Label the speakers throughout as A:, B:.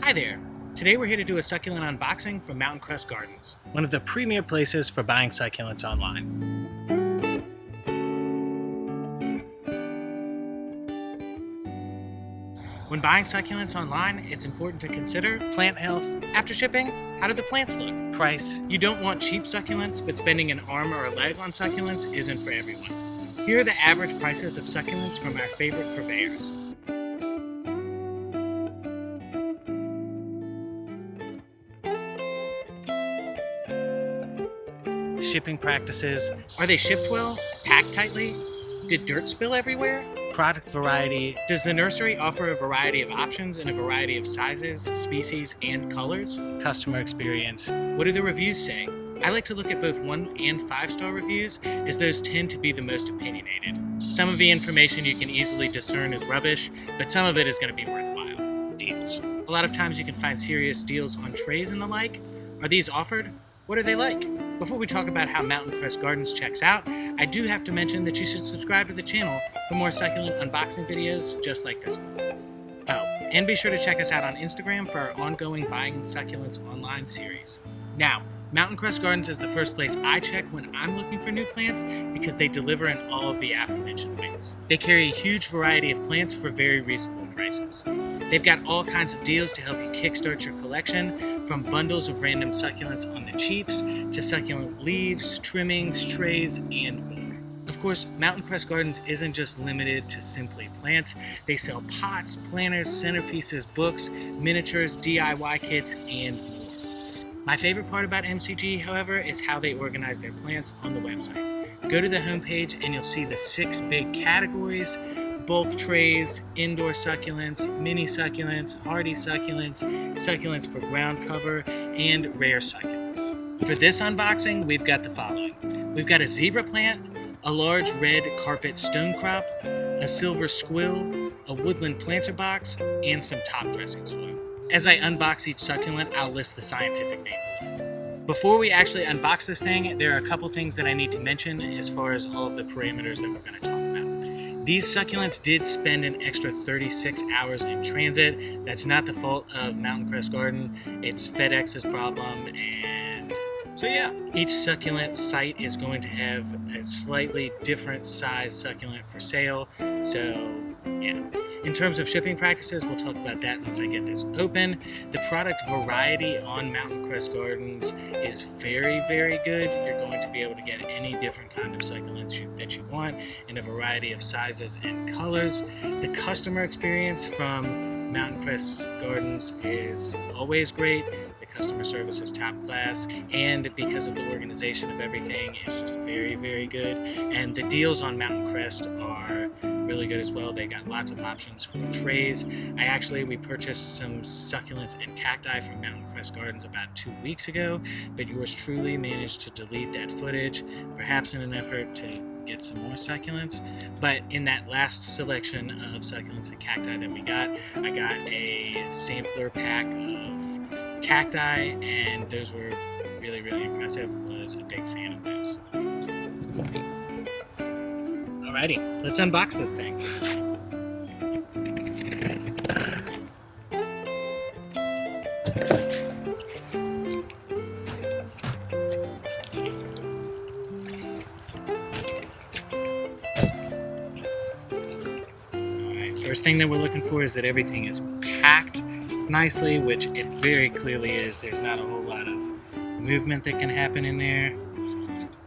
A: Hi there! Today we're here to do a succulent unboxing from Mountain Crest Gardens, one of the premier places for buying succulents online. When buying succulents online, it's important to consider plant health. After shipping, how do the plants look? Price. You don't want cheap succulents, but spending an arm or a leg on succulents isn't for everyone. Here are the average prices of succulents from our favorite purveyors. Shipping practices. Are they shipped well? Packed tightly? Did dirt spill everywhere? Product variety. Does the nursery offer a variety of options in a variety of sizes, species, and colors? Customer experience. What do the reviews say? I like to look at both 1 and 5-star reviews, as those tend to be the most opinionated. Some of the information you can easily discern is rubbish, but some of it is going to be worthwhile. Deals. A lot of times you can find serious deals on trays and the like. Are these offered? What are they like? Before we talk about how Mountain Crest Gardens checks out, I do have to mention that you should subscribe to the channel for more succulent unboxing videos just like this one. Oh, and be sure to check us out on Instagram for our ongoing Buying Succulents online series. Now, Mountain Crest Gardens is the first place I check when I'm looking for new plants because they deliver in all of the aforementioned ways. They carry a huge variety of plants for very reasonable prices. They've got all kinds of deals to help you kickstart your collection, from bundles of random succulents on the cheaps to succulent leaves, trimmings, trays, and more. Of course, Mountain Crest Gardens isn't just limited to simply plants. They sell pots, planters, centerpieces, books, miniatures, DIY kits, and more. My favorite part about MCG, however, is how they organize their plants on the website. Go to the homepage and you'll see the 6 big categories: bulk trays, indoor succulents, mini succulents, hardy succulents, succulents for ground cover, and rare succulents. For this unboxing, we've got the following. We've got a zebra plant, a large red carpet stone crop, a silver squill, a woodland planter box, and some top dressing soil. As I unbox each succulent, I'll list the scientific name below. Before we actually unbox this thing, there are a couple things that I need to mention as far as all of the parameters that we're going to talk about. These succulents did spend an extra 36 hours in transit. That's not the fault of Mountain Crest Garden. It's FedEx's problem, and so yeah. Each succulent site is going to have a slightly different size succulent for sale, so yeah. In terms of shipping practices, we'll talk about that once I get this open. The product variety on Mountain Crest Gardens is very, very good. You're going to be able to get any different kind of succulents that you want in a variety of sizes and colors. The customer experience from Mountain Crest Gardens is always great. The customer service is top class, and because of the organization of everything, it's just very, very good. And the deals on Mountain Crest are really good as well. They got lots of options for trays. We purchased some succulents and cacti from Mountain Crest Gardens about 2 weeks ago, but yours truly managed to delete that footage, perhaps in an effort to get some more succulents. But in that last selection of succulents and cacti that we got, I got a sampler pack of cacti, and those were really, really impressive. I was a big fan of those. Alrighty, let's unbox this thing. Alright, first thing that we're looking for is that everything is packed nicely, which it very clearly is. There's not a whole lot of movement that can happen in there.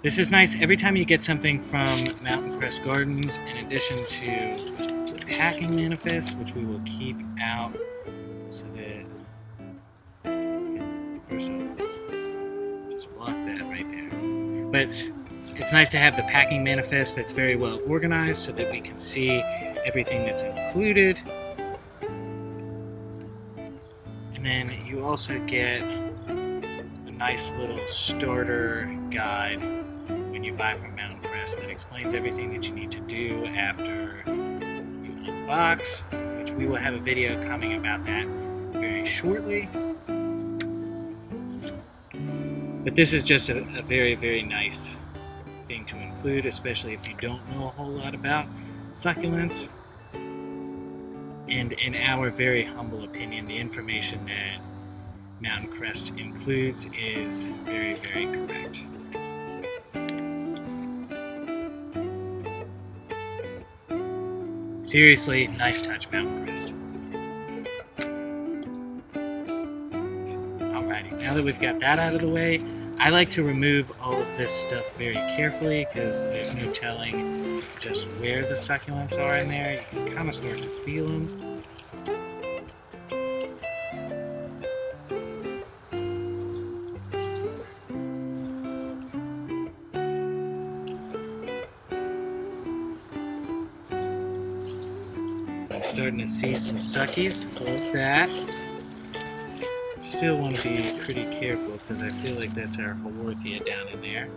A: This is nice. Every time you get something from Mountain Crest Gardens, in addition to the packing manifest, which we will keep out so that, first off, just block that right there. But it's nice to have the packing manifest that's very well organized so that we can see everything that's included. And then you also get a nice little starter guide when you buy from Mountain Crest that explains everything that you need to do after you unbox, which we will have a video coming about that very shortly. But this is just a very, very nice thing to include, especially if you don't know a whole lot about succulents. And in our very humble opinion, the information that Mountain Crest includes is very, very correct. Seriously, nice touch, Mountain Crest. Alrighty, now that we've got that out of the way, I like to remove all of this stuff very carefully because there's no telling just where the succulents are in there. You can kind of start to feel them. I'm starting to see some suckies. Love that. Still want to be pretty careful because I feel like that's our Haworthia down in there.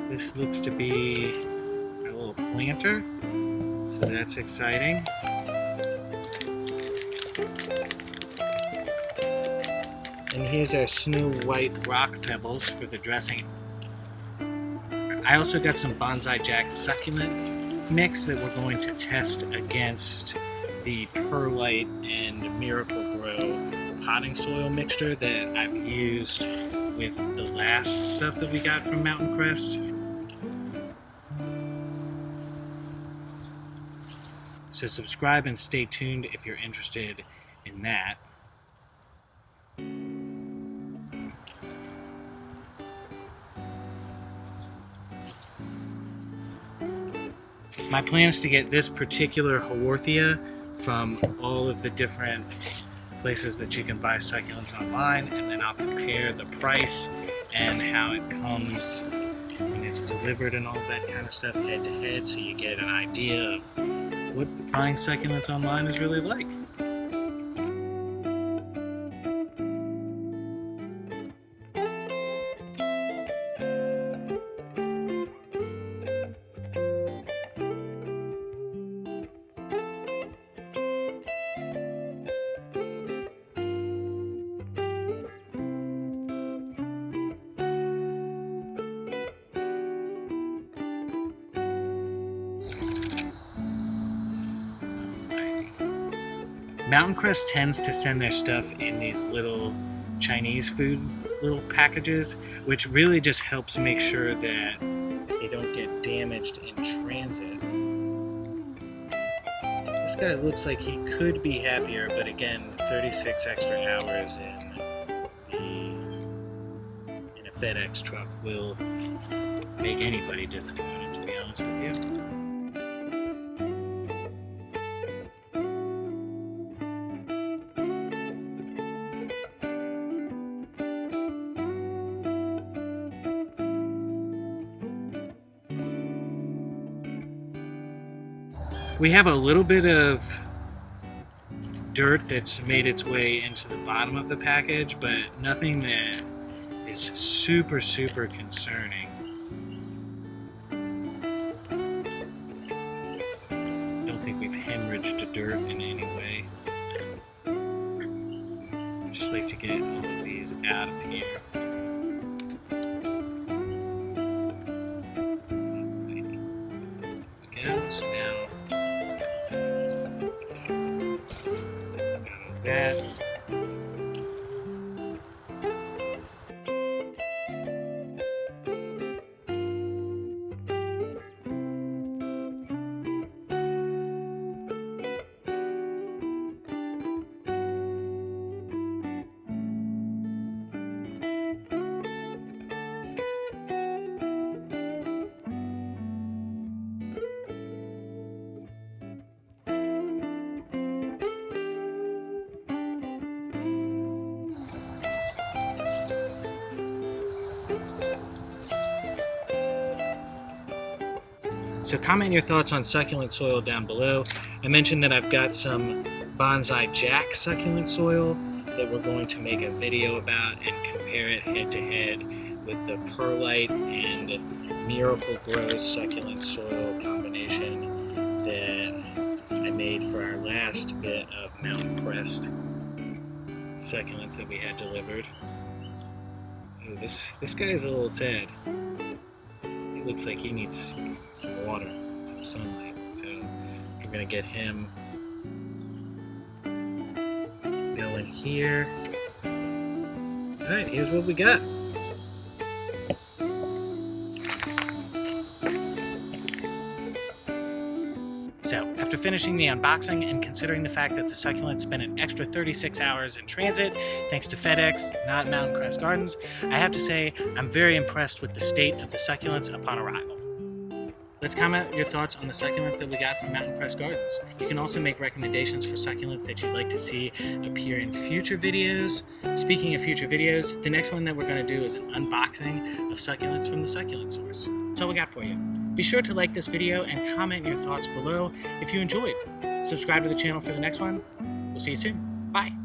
A: This looks to be our little planter, so that's exciting. And here's our snow white rock pebbles for the dressing. I also got some Bonsai Jack succulent mix that we're going to test against the perlite and Miracle Grow potting soil mixture that I've used with the last stuff that we got from Mountain Crest. So subscribe and stay tuned if you're interested in that. My plan is to get this particular Haworthia from all of the different places that you can buy succulents online, and then I'll compare the price and how it comes when it's delivered and all that kind of stuff head to head, so you get an idea of what buying succulents online is really like. Mountain Crest tends to send their stuff in these little Chinese food little packages, which really just helps make sure that they don't get damaged in transit. This guy looks like he could be happier, but again, 36 extra hours in a FedEx truck will make anybody disappointed, to be honest with you. We have a little bit of dirt that's made its way into the bottom of the package, but nothing that is super, super concerning. I don't think we've hemorrhaged dirt in any way. I just like to get all of these out of here. Again, so now that. So comment your thoughts on succulent soil down below. I mentioned that I've got some Bonsai Jack succulent soil that we're going to make a video about and compare it head to head with the perlite and Miracle Grow succulent soil combination that I made for our last bit of Mountain Crest succulents that we had delivered. Ooh, this guy is a little sad. It looks like he needs some water, some sunlight. So we're going to get him going here. Alright, here's what we got. So, after finishing the unboxing and considering the fact that the succulent spent an extra 36 hours in transit, thanks to FedEx, not Mountain Crest Gardens, I have to say I'm very impressed with the state of the succulents upon arrival. Let's comment your thoughts on the succulents that we got from Mountain Crest Gardens. You can also make recommendations for succulents that you'd like to see appear in future videos. Speaking of future videos, the next one that we're going to do is an unboxing of succulents from the Succulent source. That's all we got for you. Be sure to like this video and comment your thoughts below if you enjoyed. Subscribe to the channel for the next one. We'll see you soon. Bye.